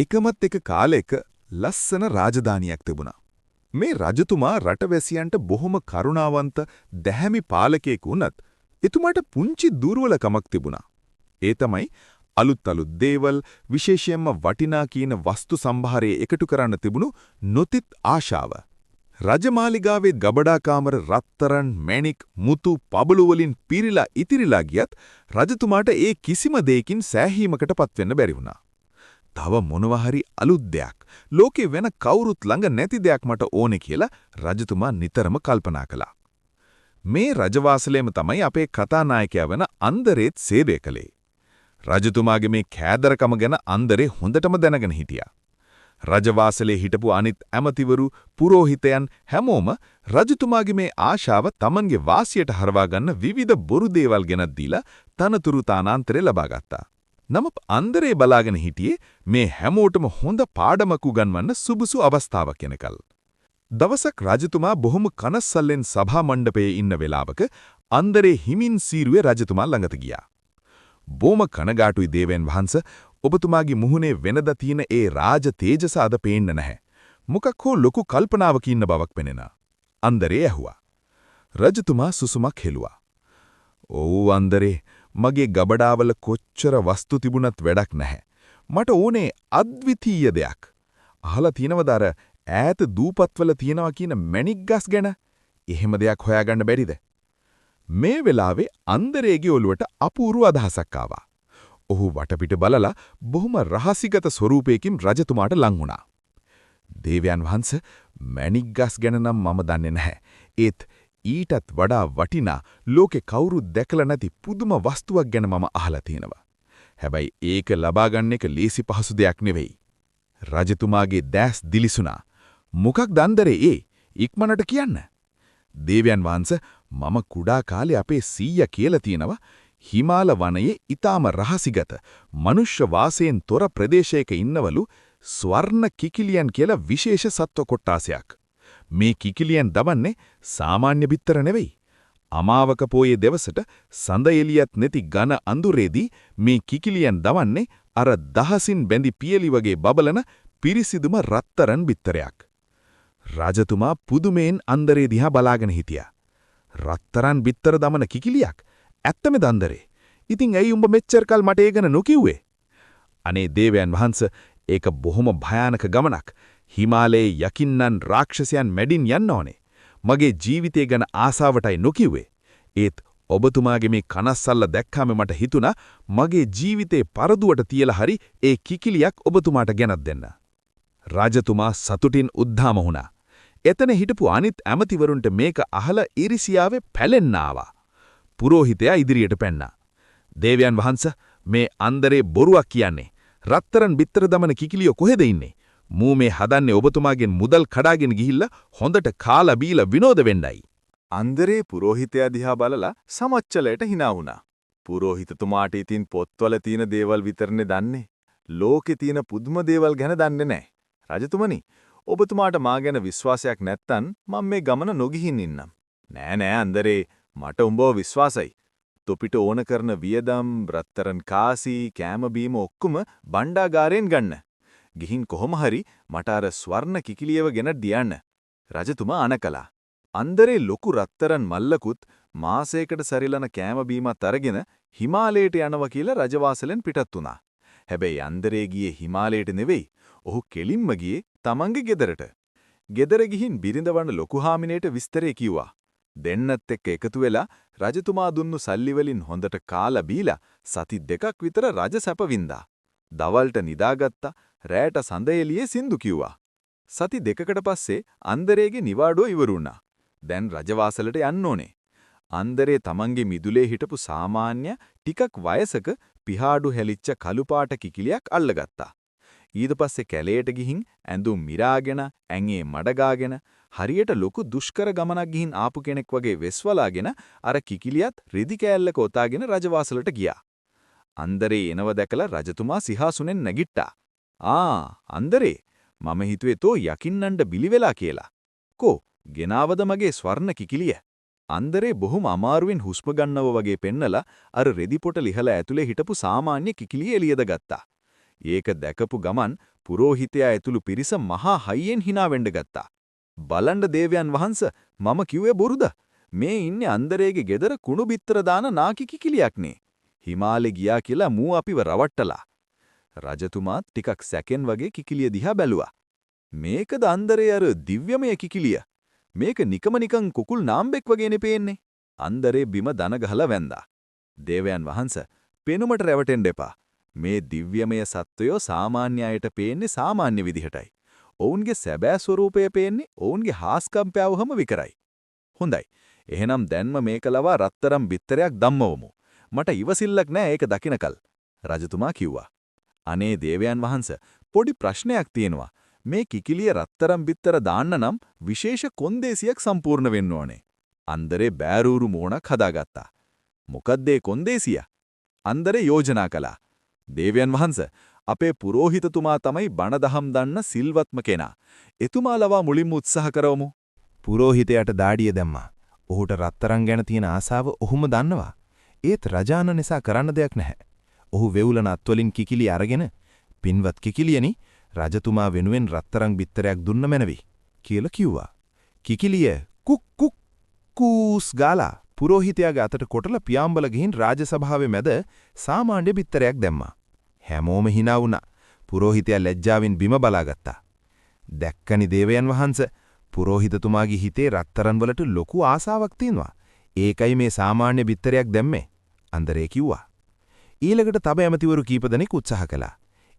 එකමත් එක කාලෙක ලස්සන රාජධානියක් තිබුණා. මේ රජතුමා රටවැසියන්ට බොහොම කරුණාවන්ත දැහැමි පාලකයෙක් වුණත් එතුමාට පුංචි දුර්වලකමක් තිබුණා. ඒ තමයි අලුත් දේවල් විශේෂයෙන්ම වටිනා කියන වස්තු සම්භාරයේ එකතු කරන්න තිබුණු නොතිත් ආශාව. රජමාලිගාවේ ගබඩා කාමර රත්තරන් මැණික් මුතු පබළු වලින් පිරීලා ඉතිරිලා ගියත් රජතුමාට ඒ කිසිම දෙයකින් සෑහීමකටපත් වෙන්න බැරි වුණා. තව මොනවා හරි අලුත් දෙයක් ලෝකේ වෙන කවුරුත් ළඟ නැති දෙයක් මට ඕනේ කියලා රජතුමා නිතරම කල්පනා කළා. මේ රජවාසලේම තමයි අපේ කතානායකයා වෙන අන්දරේත් සේවය කළේ. රජතුමාගේ මේ කෑදරකම ගැන අන්දරේ හොඳටම දැනගෙන හිටියා. රජවාසලේ හිටපු අනිත් ඇමතිවරු පුරෝහිතයන් හැමෝම රජතුමාගේ මේ ආශාව Tamanගේ වාසියට හරවා ගන්න විවිධ බොරු දේවල් ගෙනත් දීලා තනතුරු තානාන්තරේ ලබා ගත්තා. නමුත් අන්දරේ බලාගෙන හිටියේ මේ හැමෝටම හොඳ පාඩමක් උගන්වන්න සුබසු අවස්ථාවක් වෙනකල්. දවසක් රජතුමා බොහොම කනස්සල්ලෙන් සභා මණ්ඩපයේ ඉන්න වෙලාවක අන්දරේ හිමින් සීරුවේ රජතුමා ළඟට ගියා. බොම කනගාටුයි දේවයන් වහන්සේ, ඔබතුමාගේ මුහුණේ වෙනදා තියෙන ඒ රාජ තේජස අද පේන්න නැහැ. මොකක් හෝ ලොකු කල්පනාවක ඉන්න බවක් පෙනෙනවා. අන්දරේ ඇහුවා. රජතුමා සුසුමක් හෙළුවා. "ඔව් අන්දරේ, මගේ ගබඩාවල කොච්චර වස්තු තිබුණත් වැඩක් නැහැ. මට ඕනේ අද්විතීය දෙයක්. අහලා තියෙනවද අර ඈත දූපත්වල තියනවා කියන මැණික් ගස් ගැන? එහෙම දෙයක් හොයාගන්න බැරිද?" මේ වෙලාවේ අන්දරේගේ ඔළුවට අපූර්ව අදහසක් ආවා. ඔහු වටපිට බලලා බොහොම රහසිගත ස්වරූපයකින් රජතුමාට ලං වුණා. "දේවයන් වහන්සේ, මැණික් ගස් ගැන නම් මම දන්නේ නැහැ. ඒත් ඊටත් වඩා වටිනා ලෝකේ කවුරුත් දැකලා නැති පුදුම වස්තුවක් ගැන මම අහලා තියෙනවා. හැබැයි ඒක ලබා ගන්න එක ලේසි පහසු දෙයක් නෙවෙයි." රජතුමාගේ දැස් දිලිසුණා. "මොකක්ද අන්දරේ ඒ? ඉක්මනට කියන්න." "දේවයන් වහන්සේ, මම කුඩා කාලේ අපේ සීයා කියලා තියෙනවා හිමාල වනයේ ඊටාම රහසිගත මනුෂ්‍ය වාසයෙන් තොර ප්‍රදේශයක ඉන්නවලු ස්වර්ණ කිකිලියන් කියලා විශේෂ සත්ව කොට්ටාසයක්. මේ කිකිලියන් දවන්නේ සාමාන්‍ය බිත්තර නෙවෙයි. අමාවක පෝයේ දවසට සඳ එළියත් නැති ඝන අඳුරේදී මේ කිකිලියන් දවන්නේ අර දහසින් බැඳි පියලි වගේ බබලන පිරිසිදුම රත්තරන් බිත්තරයක්." රජතුමා පුදුමයෙන් අන්දරේ දිහා බලාගෙන හිටියා. "රත්තරන් බිත්තර දමන කිකිලියක්? ඇත්තමද අන්දරේ? ඉතින් ඇයි උඹ මෙච්චර කල් මට ඒ ගැන නොකිව්වේ?" "අනේ දේවයන් වහන්සේ, ඒක බොහොම භයානක ගමනක්. හිමාලයේ යකින්නන් රාක්ෂසයන් මැඩින් යන්න ඕනේ. මගේ ජීවිතය ගැන ආසාවටයි නොකිව්වේ. ඒත් ඔබතුමාගේ මේ කනස්සල්ල දැක්කාම මට හිතුණා මගේ ජීවිතේ පරදුවට තියලා හරි ඒ කිකිලියක් ඔබතුමාට ගෙනත් දෙන්න." රජතුමා සතුටින් උද්දාම වුණා. එතන හිටපු අනිත් ඇමතිවරුන්ට මේක අහලා ඉරිසියාවේ පැලෙන්න ආවා. පුරෝහිතයා ඉදිරියට පැන්නා. "දේවයන් වහන්සේ, මේ අන්දරේ බොරුවක් කියන්නේ. රත්තරන් බිත්තර දමන කිකිලිය කොහෙද ඉන්නේ? මූ මේ හදන්නේ ඔබතුමාගෙන් මුදල් කඩාගෙන ගිහිල්ලා හොඳට කාලා බීලා විනෝද වෙන්නයි." අන්දරේ පුරෝහිතයා දිහා බලලා සමච්චලයට hina වුණා. පුරෝහිතතුමාට ඉතින් පොත්වල තියෙන දේවල් විතරනේ දන්නේ. ලෝකේ තියෙන පුදුම දේවල් ගැන දන්නේ නැහැ. "රජතුමනි, ඔබතුමාට මා ගැන විශ්වාසයක් නැත්තම් මම මේ ගමන නොගිහින් ඉන්නම්." "නෑ අන්දරේ, මට උඹව විශ්වාසයි. තොපිට ඕන කරන වියදම්, රත්තරන් කාසි, කෑම බීම ඔක්කොම බණ්ඩාගාරයෙන් ගන්න. ගිහින් කොහොම හරි මට අර ස්වර්ණ කිකිලියව ගෙන දියන්න." රජතුමා අනකලා. අන්දරේ ලොකු රත්තරන් මල්ලකුත් මාසයකට සරිලන කෑම බීමත් අරගෙන හිමාලයට යනවා කියලා රජවාසලෙන් පිටත් වුණා. හැබැයි අන්දරේ ගියේ හිමාලයට නෙවෙයි. ඔහු කෙලින්ම ගියේ තමන්ගේ ගෙදරට. ගෙදර ගිහින් බිරිඳවන ලොකු හාමිනේට විස්තරේ කිව්වා. දෙන්නත් එක්ක එකතු වෙලා රජතුමා දුන්නු සල්ලි වලින් හොඳට කාලා බීලා සති 2ක් විතර රජ සැප වින්දා. දවල්ට නිදාගත්තා, රැට සඳ එළියේ සින්දු කිව්වා. සති 2කට පස්සේ අන්දරේගේ නිවාඩුව ඉවර වුණා. දැන් රජවාසලට යන්න ඕනේ. අන්දරේ තමන්ගේ මිදුලේ හිටපු සාමාන්‍ය ටිකක් වයසක පිහාඩු හැලිච්ච කළු පාට කිකිලියක් අල්ලගත්තා. ඊට පස්සේ කැලේට ගිහින් ඇඳුම් මිරාගෙන ඇඟේ මඩගාගෙන හරියට ලොකු දුෂ්කර ගමනක් ගිහින් ආපු කෙනෙක් වගේ වෙස්වලාගෙන අර කිකිලියත් රෙදි කෑල්ලක ඔතාගෙන රජවාසලට ගියා. අන්දරේ එනව දැකලා රජතුමා සිහාසුනෙන් නැගිට්ටා. අන්දරේ, මම හිතුවේ තෝ යකින්නන්ට බිලි වෙලා කියලා. කෝ ගෙනාවද මගේ ස්වර්ණ කිකිලිය?" අන්දරේ බොහොම අමාරුවෙන් හුස්ම ගන්නව වගේ පෙන්නලා අර රෙදි පොට ලිහලා ඇතුලේ හිටපු සාමාන්‍ය කිකිලිය එළියද ගත්තා. ඒක දැකපු ගමන් පුරෝහිතයා ඇතුළු පිරිස මහා හයියෙන් හිනාවෙන්ඩ ගත්තා. බලන්ඩ දේවයන් වහන්ස මම කිව්වේ බොරුද? මේ ඉන්නේ අන්දරේගේ ගෙදර කුණු බිත්තර දාන නාකි කිකිලියක්නේ. හිමාලේ ගියා කියලා මූ අපිව රවට්ටලා. රජතුමාත් ටිකක් සැකෙන් වගේ කිකිලිය දිහා බැලුවා. මේකද අන්දරේ අර දිව්‍යමය කිකිලිය. මේක නිකන් කුකුල් නාම්බෙක් වගේනේ පේන්නේ. අන්දරේ බිම දන ගහලා වැන්දා. දේවයන් වහන්ස පෙනුමට රැවටෙන්න එපා. මේ දිව්‍යමය සත්වයෝ සාමාන්‍ය අයට පේන්නේ සාමාන්‍ය විදිහටයි. ඔවුන්ගේ සැබෑ ස්වරූපය පේන්නේ ඔවුන්ගේ හාස්කම් පෑවුවම විතරයි. හොඳයි. එහෙනම් දැන්ම මේක ලවා රත්තරම් බිත්තරයක් දම්මවමු. මට ඉවසිල්ලක් නෑ ඒක දකින්නකල්. රජතුමා කිව්වා. අනේ දේවයන් වහන්ස පොඩි ප්‍රශ්නයක් තියෙනවා. මේ කිකිලිය රත්තරම් බිත්තර දාන්න නම් විශේෂ කොන්දේසියක් සම්පූර්ණ වෙන්න ඕනේ. අන්දරේ බෑරූරු මෝණක් හදාගත්තා. මොකද්ද ඒ කොන්දේසිය? අන්දරේ යෝජනා කළා. දේවයන් වහන්ස අපේ පුරෝහිතතුමා තමයි බණ දහම් දන්න සිල්වත්ම කෙනා. එතුමා ලවා මුලින්ම උත්සාහ කරවමු. පුරෝහිතයාට දාඩිය දැම්මා. ඔහුට රත්තරන් ගැන තියෙන ආසාව ඔහුම දන්නවා. ඒත් රජාන නිසා කරන්න දෙයක් නැහැ. ඔහු වෙවුලන අත්වලින් කිකිලිය අරගෙන පින්වත් කිකිලියනි රජතුමා වෙනුවෙන් රත්තරන් බිත්තරයක් දුන්න මැනවි කියලා කිව්වා. කිකිලිය කුක් කුක් කූස් ගාලා පුරෝහිතයාගේ අතට කොටලා පියාඹල ගිහින් රාජසභාවේ මැද සාමාන්‍ය බිත්තරයක් දැම්මා. හැමෝම hina වුණා. පුරෝහිතයා ලැජ්ජාවෙන් බිම බලාගත්තා. දැක්කනි දේවයන් වහන්ස පුරෝහිතතුමාගේ හිතේ රත්තරන් වලට ලොකු ආසාවක් තියෙනවා. ඒකයි මේ සාමාන්‍ය බිත්තරයක් දැම්මේ. අන්දරේ කිව්වා. ඊළඟට තව ඇමතිවරු කීප දෙනෙක් උත්සාහ කළා.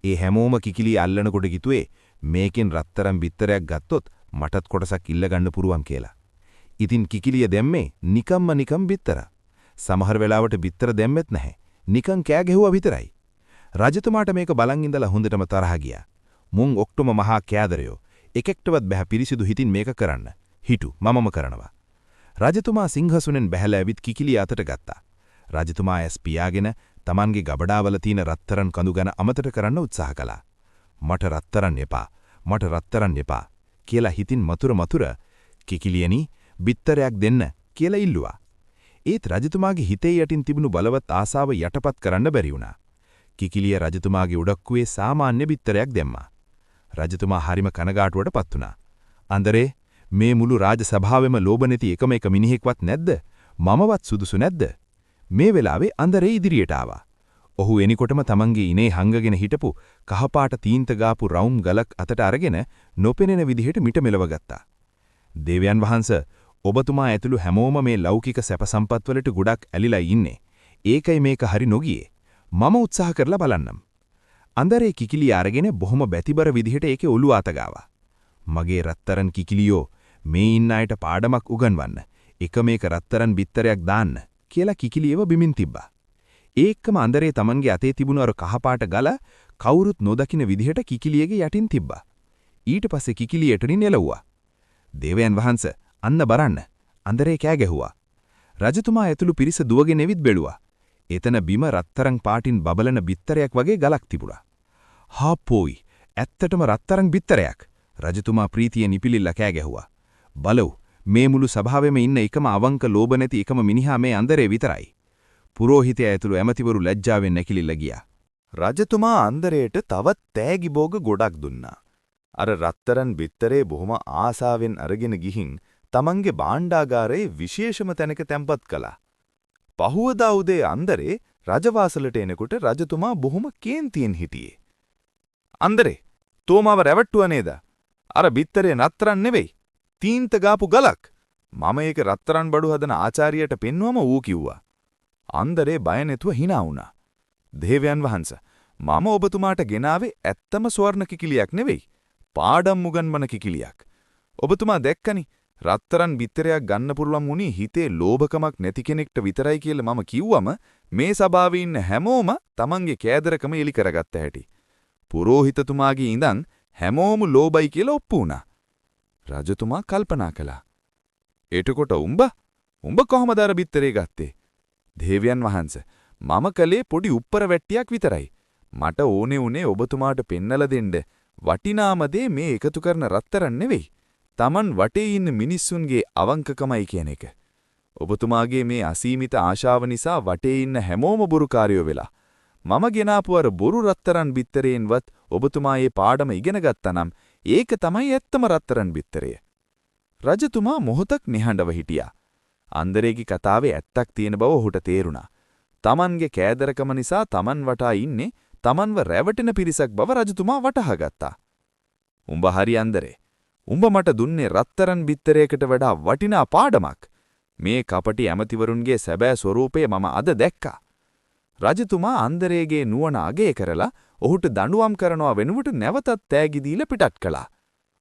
ඒ හැමෝම කිකිලිය අල්ලනකොට ගිතුවේ මේකෙන් රත්තරන් බිත්තරයක් ගත්තොත් මටත් කොටසක් ඉල්ල ගන්න පුරුවන් කියලා. ඉතින් කිකිලිය දැම්මේ නිකම් බිත්තර. සමහර වෙලාවට බිත්තර දැම්මෙත් නැහැ. නිකන් කෑ ගැහුවා විතරයි. රජතුමාට මේක බලන් ඉඳලා හොඳටම තරහ ගියා. මුන් ඔක්ටොම මහා කෑදරයෝ. එකෙක්ටවත් බෑ පිරිසිදු හිතින් මේක කරන්න. හිටු මමම කරනවා. රජතුමා සිංහසුනෙන් බැහැලා ඇවිත් කිකිලිය අතට ගත්තා. රජතුමා ඇස් පියාගෙන තමන්ගේ ගබඩාවල තියෙන රත්තරන් කඳු ගැන අමතක කරන්න උත්සාහ කළා. මට රත්තරන් එපා කියලා හිතින් මතුර කිකිලියනි බිත්තරයක් දෙන්න කියලා ඉල්ලුවා. ඒත් රජතුමාගේ හිතේ යටින් තිබුණු බලවත් ආසාව යටපත් කරන්න බැරි වුණා. කිකිලිය රජතුමාගේ උඩක්කුවේ සාමාන්‍ය බිත්තරයක් දැම්මා. රජතුමා හරිම කනගාටුවටපත් වුණා. අන්දරේ මේ මුළු රාජසභාවෙම ලෝභ නැති එකම එක මිනිහෙක්වත් නැද්ද? මමවත් සුදුසු නැද්ද? මේ වෙලාවේ අන්දරේ ඉදිරියට ආවා. ඔහු එනිකොටම තමන්ගේ ඉනේ හංගගෙන හිටපු කහපාට තීන්ත ගාපු රවුම් ගලක් අතට අරගෙන නොපෙනෙන විදිහට මිට මෙලව ගත්තා. දේවයන් වහන්ස ඔබතුමා ඇතුළු හැමෝම මේ ලෞකික සැප සම්පත්වලට ගොඩක් ඇලිලා ඉන්නේ. ඒකයි මේක හරි නොගියේ. මම උත්සාහ කරලා බලන්නම්. අන්දරේ කිකිලිය අරගෙන බොහොම බැතිබර විදිහට ඒකේ ඔළුව අත ගාවා. මගේ රත්තරන් කිකිලියෝ මේ ඉන්න අයට පාඩමක් උගන්වන්න. එක මේක රත්තරන් බිත්තරයක් දාන්න කියලා කිකිලියව බිමින් තිබ්බා. ඒකම අන්දරේ තමන්ගේ අතේ තිබුණු අර කහපාට ගල කවුරුත් නොදකින විදිහට කිකිලියගේ යටින් තිබ්බා. ඊට පස්සේ කිකිලියටනි නෙලවුවා. දේවයන් වහන්ස අන්න බලන්න. අන්දරේ කෑ ගැහුවා. රජතුමා ඇතුළු පිරිස දුවගෙන එවිත් බැලුවා. එතන බිම රත්තරන් පාටින් බබලන බිත්තරයක් වගේ ගලක් තිබුණා. හාපෝයි ඇත්තටම රත්තරන් බිත්තරයක්. රජතුමා ප්‍රීතියෙන් ඉපිලිල්ල කෑ ගැහුවා. බලව් මේ මුළු සභාවෙම ඉන්න එකම අවංක ලෝභ නැති එකම මිනිහා මේ අන්දරේ විතරයි. පුරෝහිතයා ඇතුළු ඇමතිවරු ලැජ්ජාවෙන් නැකිලිලා ගියා. රජතුමා අන්දරේට තවත් තෑගි භෝග ගොඩක් දුන්නා. අර රත්තරන් බිත්තරේ බොහොම ආසාවෙන් අරගෙන ගිහින් තමන්ගේ භාණ්ඩාගාරයේ විශේෂම තැනක තැන්පත් කළා. පහුවදා උදේ අන්දරේ රජවාසලට එනකොට රජතුමා බොහොම කේන්තියෙන් හිටියේ. අන්දරේ තෝමාව රැවට්ටුවා නේද? අර බිත්තරේ රත්තරන් නෙවෙයි. තීන්ත ගාපු ගලක්. මම ඒක රත්තරන් බඩු හදන ආචාර්යයට පෙන්වම ඌ කිව්වා. අන්දරේ බය නැතුව hina වුණා. දේවයන් වහන්ස මම ඔබතුමාට ගෙනාවේ ඇත්තම ස්වර්ණ කිකිලියක් නෙවෙයි. පාඩම් උගන්වන කිකිලියක්. ඔබතුමා දැක්කනි රත්තරන් බිත්තරයක් ගන්න පුළුවන් වුණේ හිතේ ලෝභකමක් නැති කෙනෙක්ට විතරයි කියලා මම කිව්වම මේ සභාවේ ඉන්න හැමෝම තමන්ගේ කෑදරකම එලි කරගත්ත හැටි. පුරෝහිතතුමාගේ ඉඳන් හැමෝම ලෝභයි කියලා ඔප්පු වුණා. රජතුමා කල්පනා කළා. එතකොට උඹ කොහමද අර බිත්තරේ ගත්තේ? දේවයන් වහන්ස මම කලේ පොඩි උප්පර වැට්ටියක් විතරයි. මට ඕනේ උනේ ඔබතුමාට පෙන්නලා දෙන්න වටිනාම දේ මේ එකතු කරන රත්තරන් නෙවෙයි. Taman වටේ ඉන්න මිනිස්සුන්ගේ අවංකකමයි කියන එක. ඔබතුමාගේ මේ අසීමිත ආශාව නිසා වටේ ඉන්න හැමෝම බුරුකාරයෝ වෙලා මම ගෙනාපුවර බොරු රත්තරන් බිත්තරයෙන්වත් ඔබතුමා ඒ පාඩම ඉගෙන ගත්තනම් ඒක තමයි ඇත්තම රත්තරන් බිත්තරය. රජතුමා මොහොතක් නිහඬව හිටියා. අන්දරේගේ කතාවේ ඇත්තක් තියෙන බව ඔහුට තේරුණා. තමන්ගේ කෑදරකම නිසා තමන් වටා ඉන්නේ තමන්ව රැවටෙන පිරිසක් බව රජතුමා වටහා ගත්තා. උඹ හරි අන්දරේ. උඹ මට දුන්නේ රත්තරන් බිත්තරයකට වඩා වටිනා පාඩමක්. මේ කපටි ඇමතිවරුන්ගේ සැබෑ ස්වරූපය මම අද දැක්කා. රජතුමා අන්දරේගේ නුවණ අගය කරලා ඔහුට දඬුවම් කරනවා වෙනුවට නැවතත් තෑගි දීලා පිටත් කළා.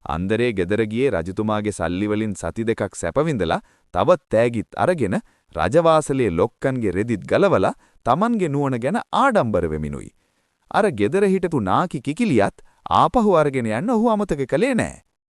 අන්දරේ ගෙදර ගියේ රජතුමාගේ සල්ලි වලින් සති දෙකක් සැපවිඳලා තවත් තෑගිත් අරගෙන රජවාසලේ ලොක්කන්ගේ රෙදිත් ගලවලා Tamanගේ නුවණ ගැන ආඩම්බර වෙමිනුයි. අර ගෙදර හිටපු නාකි කිකිලියත් ආපහු අරගෙන යන්න ඔහු අමතක කළේ නෑ.